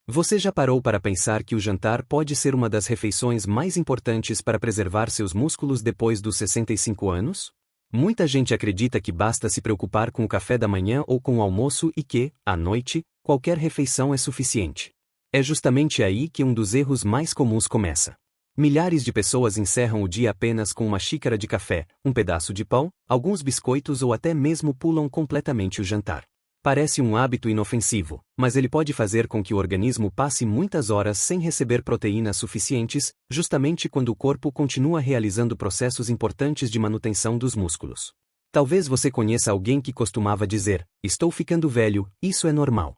Você já parou para pensar que o jantar pode ser uma das refeições mais importantes para preservar seus músculos depois dos 65 anos? Muita gente acredita que basta se preocupar com o café da manhã ou com o almoço e que, à noite, qualquer refeição é suficiente. É justamente aí que um dos erros mais comuns começa. Milhares de pessoas encerram o dia apenas com uma xícara de café, um pedaço de pão, alguns biscoitos ou até mesmo pulam completamente o jantar. Parece um hábito inofensivo, mas ele pode fazer com que o organismo passe muitas horas sem receber proteínas suficientes, justamente quando o corpo continua realizando processos importantes de manutenção dos músculos. Talvez você conheça alguém que costumava dizer: "Estou ficando velho, isso é normal."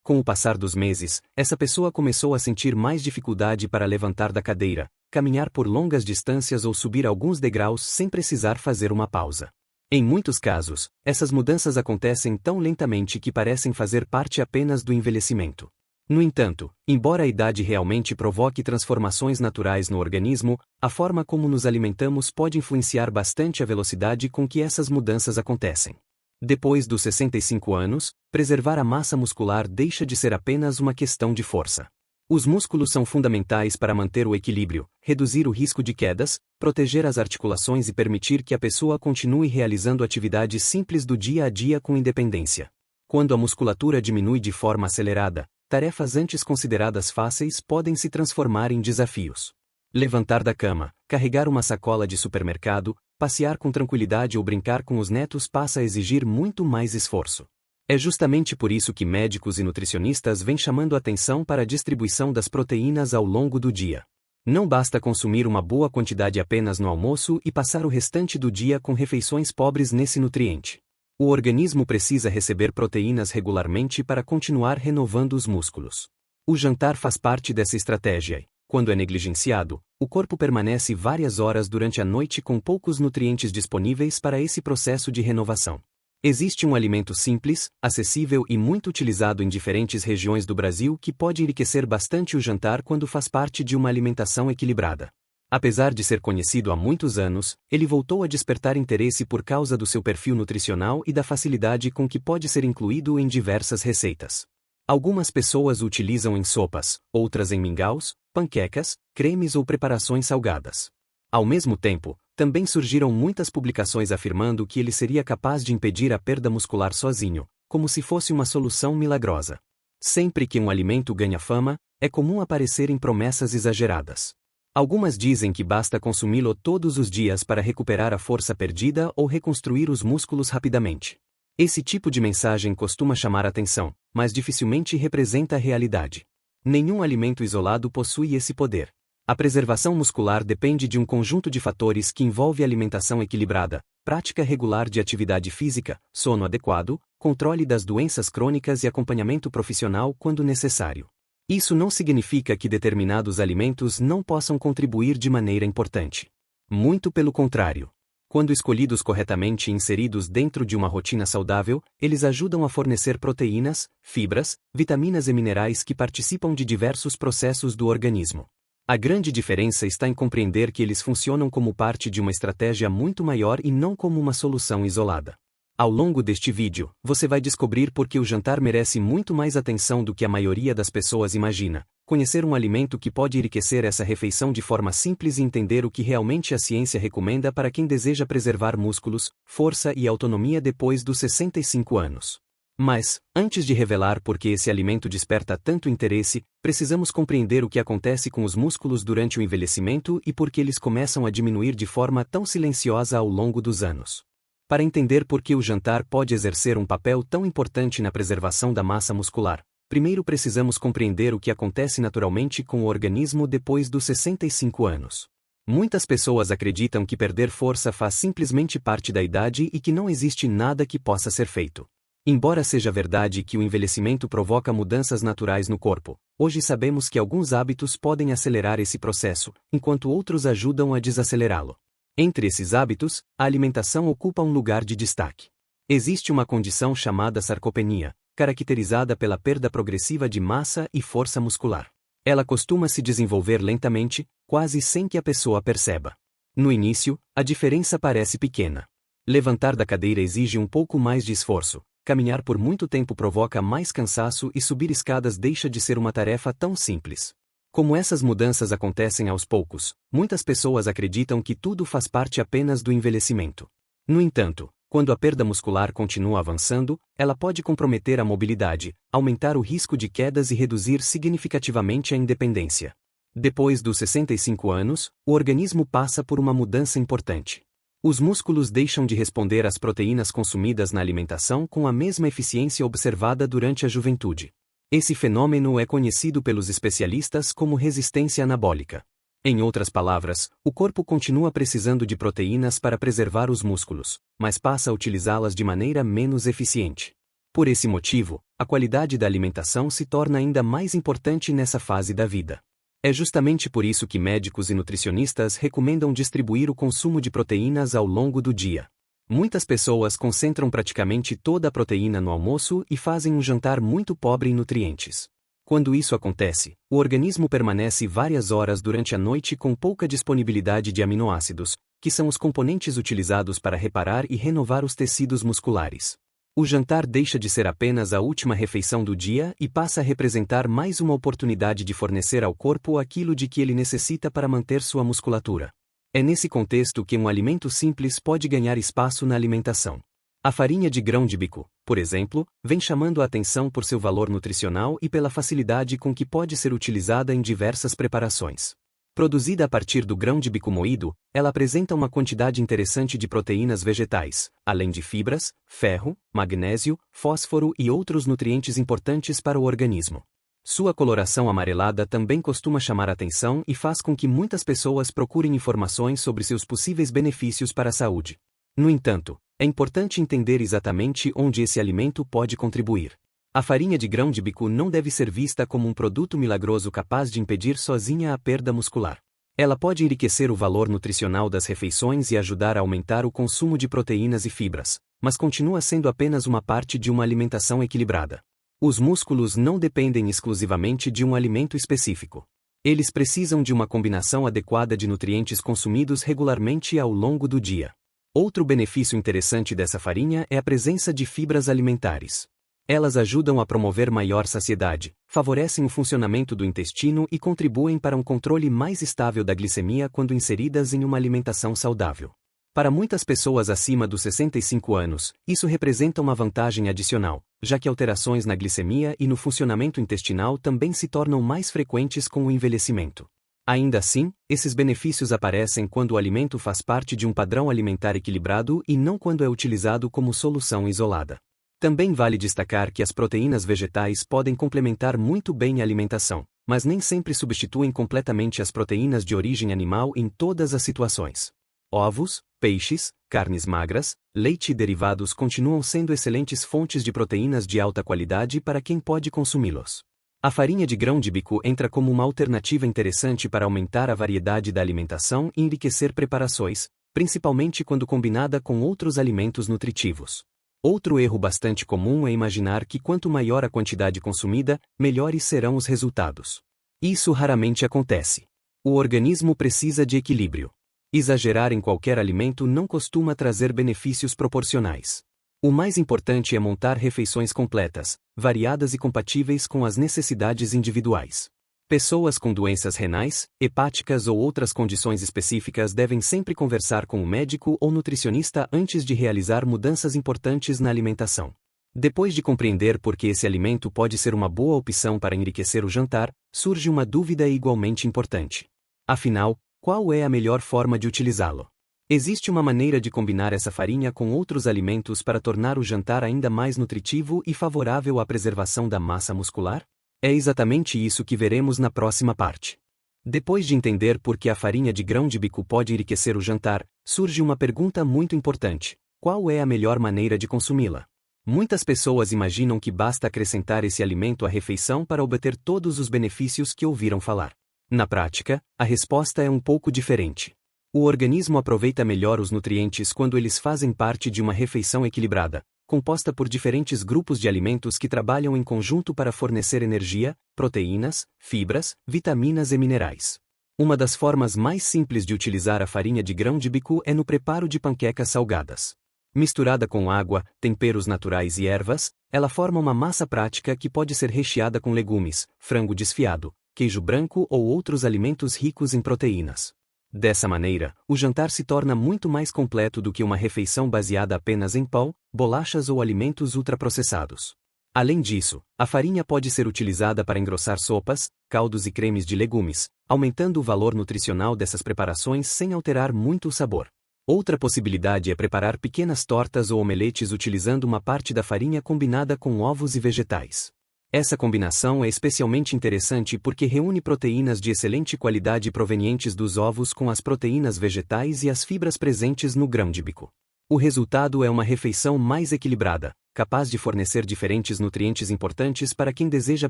Com o passar dos meses, essa pessoa começou a sentir mais dificuldade para levantar da cadeira, caminhar por longas distâncias ou subir alguns degraus sem precisar fazer uma pausa. Em muitos casos, essas mudanças acontecem tão lentamente que parecem fazer parte apenas do envelhecimento. No entanto, embora a idade realmente provoque transformações naturais no organismo, a forma como nos alimentamos pode influenciar bastante a velocidade com que essas mudanças acontecem. Depois dos 65 anos, preservar a massa muscular deixa de ser apenas uma questão de força. Os músculos são fundamentais para manter o equilíbrio, reduzir o risco de quedas, proteger as articulações e permitir que a pessoa continue realizando atividades simples do dia a dia com independência. Quando a musculatura diminui de forma acelerada, tarefas antes consideradas fáceis podem se transformar em desafios. Levantar da cama, carregar uma sacola de supermercado, passear com tranquilidade ou brincar com os netos passa a exigir muito mais esforço. É justamente por isso que médicos e nutricionistas vêm chamando atenção para a distribuição das proteínas ao longo do dia. Não basta consumir uma boa quantidade apenas no almoço e passar o restante do dia com refeições pobres nesse nutriente. O organismo precisa receber proteínas regularmente para continuar renovando os músculos. O jantar faz parte dessa estratégia e, quando é negligenciado, o corpo permanece várias horas durante a noite com poucos nutrientes disponíveis para esse processo de renovação. Existe um alimento simples, acessível e muito utilizado em diferentes regiões do Brasil que pode enriquecer bastante o jantar quando faz parte de uma alimentação equilibrada. Apesar de ser conhecido há muitos anos, ele voltou a despertar interesse por causa do seu perfil nutricional e da facilidade com que pode ser incluído em diversas receitas. Algumas pessoas o utilizam em sopas, outras em mingaus, panquecas, cremes ou preparações salgadas. Ao mesmo tempo, também surgiram muitas publicações afirmando que ele seria capaz de impedir a perda muscular sozinho, como se fosse uma solução milagrosa. Sempre que um alimento ganha fama, é comum aparecerem promessas exageradas. Algumas dizem que basta consumi-lo todos os dias para recuperar a força perdida ou reconstruir os músculos rapidamente. Esse tipo de mensagem costuma chamar atenção, mas dificilmente representa a realidade. Nenhum alimento isolado possui esse poder. A preservação muscular depende de um conjunto de fatores que envolve alimentação equilibrada, prática regular de atividade física, sono adequado, controle das doenças crônicas e acompanhamento profissional quando necessário. Isso não significa que determinados alimentos não possam contribuir de maneira importante. Muito pelo contrário. Quando escolhidos corretamente e inseridos dentro de uma rotina saudável, eles ajudam a fornecer proteínas, fibras, vitaminas e minerais que participam de diversos processos do organismo. A grande diferença está em compreender que eles funcionam como parte de uma estratégia muito maior e não como uma solução isolada. Ao longo deste vídeo, você vai descobrir por que o jantar merece muito mais atenção do que a maioria das pessoas imagina, conhecer um alimento que pode enriquecer essa refeição de forma simples e entender o que realmente a ciência recomenda para quem deseja preservar músculos, força e autonomia depois dos 65 anos. Mas, antes de revelar por que esse alimento desperta tanto interesse, precisamos compreender o que acontece com os músculos durante o envelhecimento e por que eles começam a diminuir de forma tão silenciosa ao longo dos anos. Para entender por que o jantar pode exercer um papel tão importante na preservação da massa muscular, primeiro precisamos compreender o que acontece naturalmente com o organismo depois dos 65 anos. Muitas pessoas acreditam que perder força faz simplesmente parte da idade e que não existe nada que possa ser feito. Embora seja verdade que o envelhecimento provoca mudanças naturais no corpo, hoje sabemos que alguns hábitos podem acelerar esse processo, enquanto outros ajudam a desacelerá-lo. Entre esses hábitos, a alimentação ocupa um lugar de destaque. Existe uma condição chamada sarcopenia, caracterizada pela perda progressiva de massa e força muscular. Ela costuma se desenvolver lentamente, quase sem que a pessoa perceba. No início, a diferença parece pequena. Levantar da cadeira exige um pouco mais de esforço, caminhar por muito tempo provoca mais cansaço e subir escadas deixa de ser uma tarefa tão simples. Como essas mudanças acontecem aos poucos, muitas pessoas acreditam que tudo faz parte apenas do envelhecimento. No entanto, quando a perda muscular continua avançando, ela pode comprometer a mobilidade, aumentar o risco de quedas e reduzir significativamente a independência. Depois dos 65 anos, o organismo passa por uma mudança importante. Os músculos deixam de responder às proteínas consumidas na alimentação com a mesma eficiência observada durante a juventude. Esse fenômeno é conhecido pelos especialistas como resistência anabólica. Em outras palavras, o corpo continua precisando de proteínas para preservar os músculos, mas passa a utilizá-las de maneira menos eficiente. Por esse motivo, a qualidade da alimentação se torna ainda mais importante nessa fase da vida. É justamente por isso que médicos e nutricionistas recomendam distribuir o consumo de proteínas ao longo do dia. Muitas pessoas concentram praticamente toda a proteína no almoço e fazem um jantar muito pobre em nutrientes. Quando isso acontece, o organismo permanece várias horas durante a noite com pouca disponibilidade de aminoácidos, que são os componentes utilizados para reparar e renovar os tecidos musculares. O jantar deixa de ser apenas a última refeição do dia e passa a representar mais uma oportunidade de fornecer ao corpo aquilo de que ele necessita para manter sua musculatura. É nesse contexto que um alimento simples pode ganhar espaço na alimentação. A farinha de grão de bico, por exemplo, vem chamando a atenção por seu valor nutricional e pela facilidade com que pode ser utilizada em diversas preparações. Produzida a partir do grão de bico moído, ela apresenta uma quantidade interessante de proteínas vegetais, além de fibras, ferro, magnésio, fósforo e outros nutrientes importantes para o organismo. Sua coloração amarelada também costuma chamar a atenção e faz com que muitas pessoas procurem informações sobre seus possíveis benefícios para a saúde. No entanto, é importante entender exatamente onde esse alimento pode contribuir. A farinha de grão de bico não deve ser vista como um produto milagroso capaz de impedir sozinha a perda muscular. Ela pode enriquecer o valor nutricional das refeições e ajudar a aumentar o consumo de proteínas e fibras, mas continua sendo apenas uma parte de uma alimentação equilibrada. Os músculos não dependem exclusivamente de um alimento específico. Eles precisam de uma combinação adequada de nutrientes consumidos regularmente ao longo do dia. Outro benefício interessante dessa farinha é a presença de fibras alimentares. Elas ajudam a promover maior saciedade, favorecem o funcionamento do intestino e contribuem para um controle mais estável da glicemia quando inseridas em uma alimentação saudável. Para muitas pessoas acima dos 65 anos, isso representa uma vantagem adicional, já que alterações na glicemia e no funcionamento intestinal também se tornam mais frequentes com o envelhecimento. Ainda assim, esses benefícios aparecem quando o alimento faz parte de um padrão alimentar equilibrado e não quando é utilizado como solução isolada. Também vale destacar que as proteínas vegetais podem complementar muito bem a alimentação, mas nem sempre substituem completamente as proteínas de origem animal em todas as situações. Ovos, peixes, carnes magras, leite e derivados continuam sendo excelentes fontes de proteínas de alta qualidade para quem pode consumi-los. A farinha de grão de bico entra como uma alternativa interessante para aumentar a variedade da alimentação e enriquecer preparações, principalmente quando combinada com outros alimentos nutritivos. Outro erro bastante comum é imaginar que quanto maior a quantidade consumida, melhores serão os resultados. Isso raramente acontece. O organismo precisa de equilíbrio. Exagerar em qualquer alimento não costuma trazer benefícios proporcionais. O mais importante é montar refeições completas, variadas e compatíveis com as necessidades individuais. Pessoas com doenças renais, hepáticas ou outras condições específicas devem sempre conversar com o médico ou nutricionista antes de realizar mudanças importantes na alimentação. Depois de compreender por que esse alimento pode ser uma boa opção para enriquecer o jantar, surge uma dúvida igualmente importante. Afinal, qual é a melhor forma de utilizá-lo? Existe uma maneira de combinar essa farinha com outros alimentos para tornar o jantar ainda mais nutritivo e favorável à preservação da massa muscular? É exatamente isso que veremos na próxima parte. Depois de entender por que a farinha de grão de bico pode enriquecer o jantar, surge uma pergunta muito importante: qual é a melhor maneira de consumi-la? Muitas pessoas imaginam que basta acrescentar esse alimento à refeição para obter todos os benefícios que ouviram falar. Na prática, a resposta é um pouco diferente. O organismo aproveita melhor os nutrientes quando eles fazem parte de uma refeição equilibrada, composta por diferentes grupos de alimentos que trabalham em conjunto para fornecer energia, proteínas, fibras, vitaminas e minerais. Uma das formas mais simples de utilizar a farinha de grão de bico é no preparo de panquecas salgadas. Misturada com água, temperos naturais e ervas, ela forma uma massa prática que pode ser recheada com legumes, frango desfiado, queijo branco ou outros alimentos ricos em proteínas. Dessa maneira, o jantar se torna muito mais completo do que uma refeição baseada apenas em pão, bolachas ou alimentos ultraprocessados. Além disso, a farinha pode ser utilizada para engrossar sopas, caldos e cremes de legumes, aumentando o valor nutricional dessas preparações sem alterar muito o sabor. Outra possibilidade é preparar pequenas tortas ou omeletes utilizando uma parte da farinha combinada com ovos e vegetais. Essa combinação é especialmente interessante porque reúne proteínas de excelente qualidade provenientes dos ovos com as proteínas vegetais e as fibras presentes no grão de bico. O resultado é uma refeição mais equilibrada, capaz de fornecer diferentes nutrientes importantes para quem deseja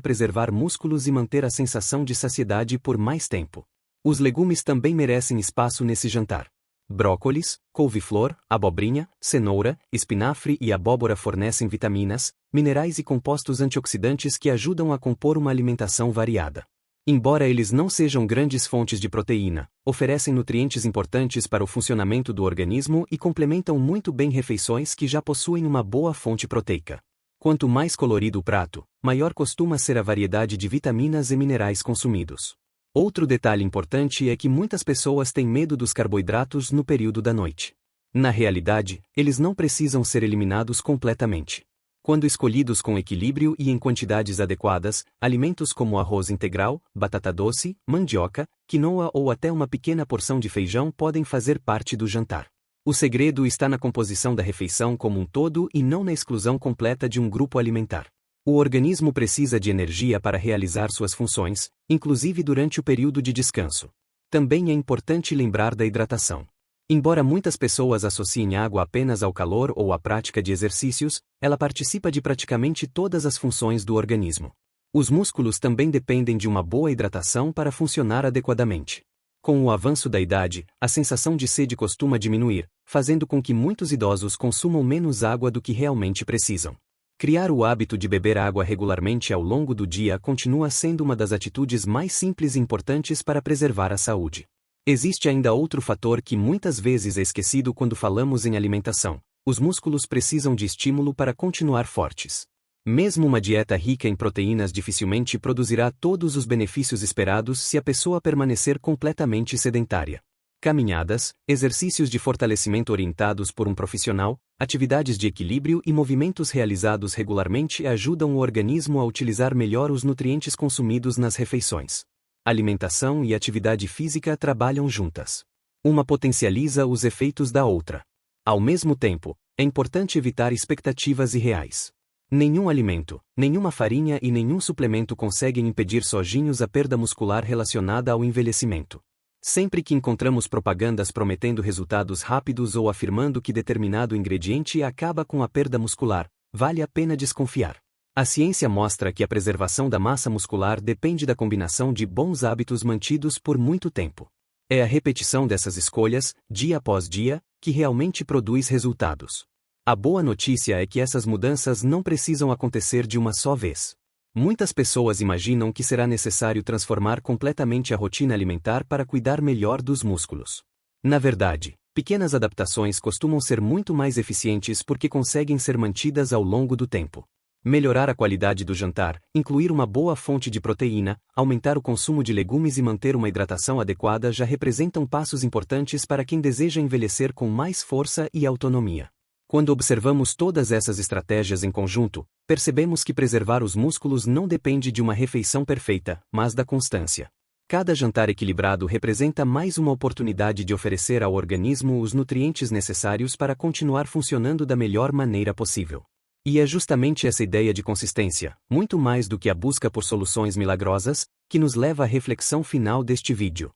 preservar músculos e manter a sensação de saciedade por mais tempo. Os legumes também merecem espaço nesse jantar. Brócolis, couve-flor, abobrinha, cenoura, espinafre e abóbora fornecem vitaminas, minerais e compostos antioxidantes que ajudam a compor uma alimentação variada. Embora eles não sejam grandes fontes de proteína, oferecem nutrientes importantes para o funcionamento do organismo e complementam muito bem refeições que já possuem uma boa fonte proteica. Quanto mais colorido o prato, maior costuma ser a variedade de vitaminas e minerais consumidos. Outro detalhe importante é que muitas pessoas têm medo dos carboidratos no período da noite. Na realidade, eles não precisam ser eliminados completamente. Quando escolhidos com equilíbrio e em quantidades adequadas, alimentos como arroz integral, batata doce, mandioca, quinoa ou até uma pequena porção de feijão podem fazer parte do jantar. O segredo está na composição da refeição como um todo e não na exclusão completa de um grupo alimentar. O organismo precisa de energia para realizar suas funções, inclusive durante o período de descanso. Também é importante lembrar da hidratação. Embora muitas pessoas associem água apenas ao calor ou à prática de exercícios, ela participa de praticamente todas as funções do organismo. Os músculos também dependem de uma boa hidratação para funcionar adequadamente. Com o avanço da idade, a sensação de sede costuma diminuir, fazendo com que muitos idosos consumam menos água do que realmente precisam. Criar o hábito de beber água regularmente ao longo do dia continua sendo uma das atitudes mais simples e importantes para preservar a saúde. Existe ainda outro fator que muitas vezes é esquecido quando falamos em alimentação: os músculos precisam de estímulo para continuar fortes. Mesmo uma dieta rica em proteínas dificilmente produzirá todos os benefícios esperados se a pessoa permanecer completamente sedentária. Caminhadas, exercícios de fortalecimento orientados por um profissional, atividades de equilíbrio e movimentos realizados regularmente ajudam o organismo a utilizar melhor os nutrientes consumidos nas refeições. Alimentação e atividade física trabalham juntas. Uma potencializa os efeitos da outra. Ao mesmo tempo, é importante evitar expectativas irreais. Nenhum alimento, nenhuma farinha e nenhum suplemento conseguem impedir sozinhos a perda muscular relacionada ao envelhecimento. Sempre que encontramos propagandas prometendo resultados rápidos ou afirmando que determinado ingrediente acaba com a perda muscular, vale a pena desconfiar. A ciência mostra que a preservação da massa muscular depende da combinação de bons hábitos mantidos por muito tempo. É a repetição dessas escolhas, dia após dia, que realmente produz resultados. A boa notícia é que essas mudanças não precisam acontecer de uma só vez. Muitas pessoas imaginam que será necessário transformar completamente a rotina alimentar para cuidar melhor dos músculos. Na verdade, pequenas adaptações costumam ser muito mais eficientes porque conseguem ser mantidas ao longo do tempo. Melhorar a qualidade do jantar, incluir uma boa fonte de proteína, aumentar o consumo de legumes e manter uma hidratação adequada já representam passos importantes para quem deseja envelhecer com mais força e autonomia. Quando observamos todas essas estratégias em conjunto, percebemos que preservar os músculos não depende de uma refeição perfeita, mas da constância. Cada jantar equilibrado representa mais uma oportunidade de oferecer ao organismo os nutrientes necessários para continuar funcionando da melhor maneira possível. E é justamente essa ideia de consistência, muito mais do que a busca por soluções milagrosas, que nos leva à reflexão final deste vídeo.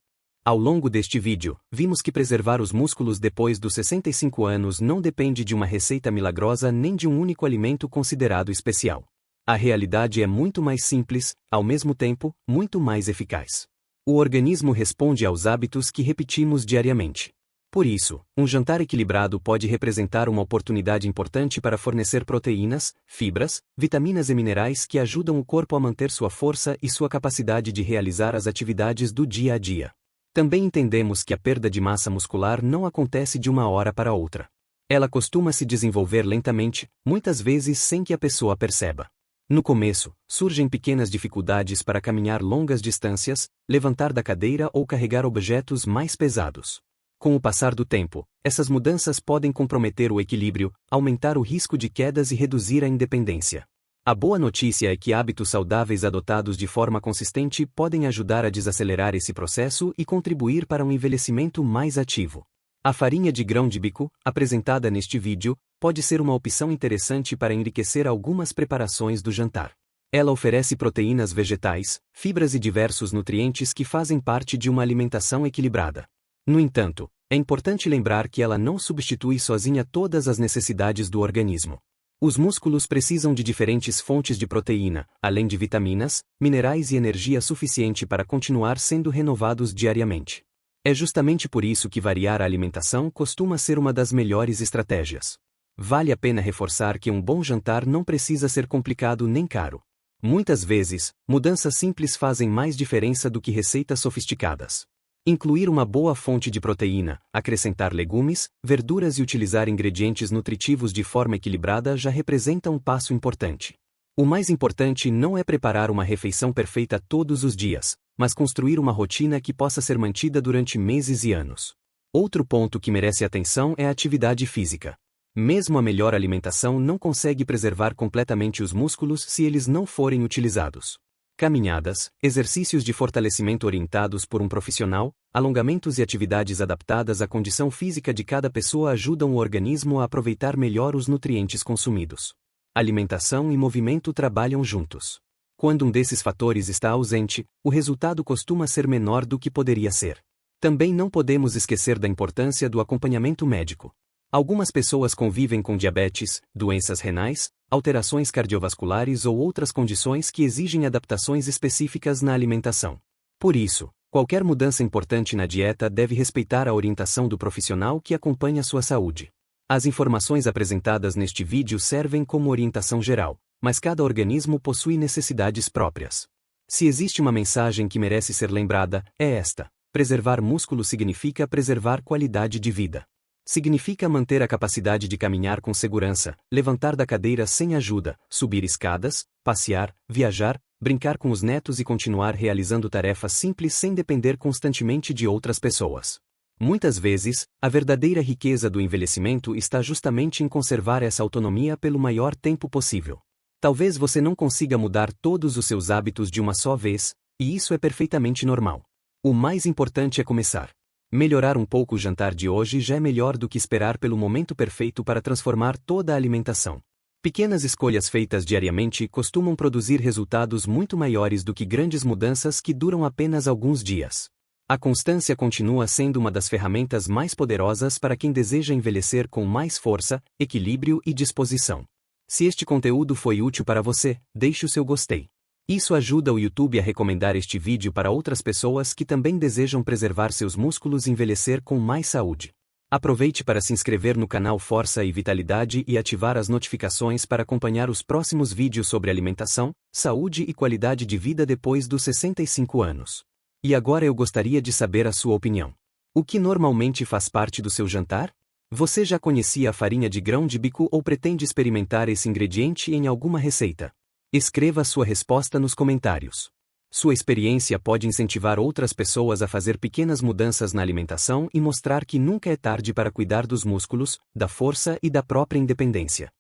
Ao longo deste vídeo, vimos que preservar os músculos depois dos 65 anos não depende de uma receita milagrosa nem de um único alimento considerado especial. A realidade é muito mais simples, ao mesmo tempo, muito mais eficaz. O organismo responde aos hábitos que repetimos diariamente. Por isso, um jantar equilibrado pode representar uma oportunidade importante para fornecer proteínas, fibras, vitaminas e minerais que ajudam o corpo a manter sua força e sua capacidade de realizar as atividades do dia a dia. Também entendemos que a perda de massa muscular não acontece de uma hora para outra. Ela costuma se desenvolver lentamente, muitas vezes sem que a pessoa perceba. No começo, surgem pequenas dificuldades para caminhar longas distâncias, levantar da cadeira ou carregar objetos mais pesados. Com o passar do tempo, essas mudanças podem comprometer o equilíbrio, aumentar o risco de quedas e reduzir a independência. A boa notícia é que hábitos saudáveis adotados de forma consistente podem ajudar a desacelerar esse processo e contribuir para um envelhecimento mais ativo. A farinha de grão de bico, apresentada neste vídeo, pode ser uma opção interessante para enriquecer algumas preparações do jantar. Ela oferece proteínas vegetais, fibras e diversos nutrientes que fazem parte de uma alimentação equilibrada. No entanto, é importante lembrar que ela não substitui sozinha todas as necessidades do organismo. Os músculos precisam de diferentes fontes de proteína, além de vitaminas, minerais e energia suficiente para continuar sendo renovados diariamente. É justamente por isso que variar a alimentação costuma ser uma das melhores estratégias. Vale a pena reforçar que um bom jantar não precisa ser complicado nem caro. Muitas vezes, mudanças simples fazem mais diferença do que receitas sofisticadas. Incluir uma boa fonte de proteína, acrescentar legumes, verduras e utilizar ingredientes nutritivos de forma equilibrada já representa um passo importante. O mais importante não é preparar uma refeição perfeita todos os dias, mas construir uma rotina que possa ser mantida durante meses e anos. Outro ponto que merece atenção é a atividade física. Mesmo a melhor alimentação não consegue preservar completamente os músculos se eles não forem utilizados. Caminhadas, exercícios de fortalecimento orientados por um profissional, alongamentos e atividades adaptadas à condição física de cada pessoa ajudam o organismo a aproveitar melhor os nutrientes consumidos. Alimentação e movimento trabalham juntos. Quando um desses fatores está ausente, o resultado costuma ser menor do que poderia ser. Também não podemos esquecer da importância do acompanhamento médico. Algumas pessoas convivem com diabetes, doenças renais, alterações cardiovasculares ou outras condições que exigem adaptações específicas na alimentação. Por isso, qualquer mudança importante na dieta deve respeitar a orientação do profissional que acompanha sua saúde. As informações apresentadas neste vídeo servem como orientação geral, mas cada organismo possui necessidades próprias. Se existe uma mensagem que merece ser lembrada, é esta: preservar músculo significa preservar qualidade de vida. Significa manter a capacidade de caminhar com segurança, levantar da cadeira sem ajuda, subir escadas, passear, viajar, brincar com os netos e continuar realizando tarefas simples sem depender constantemente de outras pessoas. Muitas vezes, a verdadeira riqueza do envelhecimento está justamente em conservar essa autonomia pelo maior tempo possível. Talvez você não consiga mudar todos os seus hábitos de uma só vez, e isso é perfeitamente normal. O mais importante é começar. Melhorar um pouco o jantar de hoje já é melhor do que esperar pelo momento perfeito para transformar toda a alimentação. Pequenas escolhas feitas diariamente costumam produzir resultados muito maiores do que grandes mudanças que duram apenas alguns dias. A constância continua sendo uma das ferramentas mais poderosas para quem deseja envelhecer com mais força, equilíbrio e disposição. Se este conteúdo foi útil para você, deixe o seu gostei. Isso ajuda o YouTube a recomendar este vídeo para outras pessoas que também desejam preservar seus músculos e envelhecer com mais saúde. Aproveite para se inscrever no canal Força e Vitalidade e ativar as notificações para acompanhar os próximos vídeos sobre alimentação, saúde e qualidade de vida depois dos 65 anos. E agora eu gostaria de saber a sua opinião. O que normalmente faz parte do seu jantar? Você já conhecia a farinha de grão de bico ou pretende experimentar esse ingrediente em alguma receita? Escreva sua resposta nos comentários. Sua experiência pode incentivar outras pessoas a fazer pequenas mudanças na alimentação e mostrar que nunca é tarde para cuidar dos músculos, da força e da própria independência.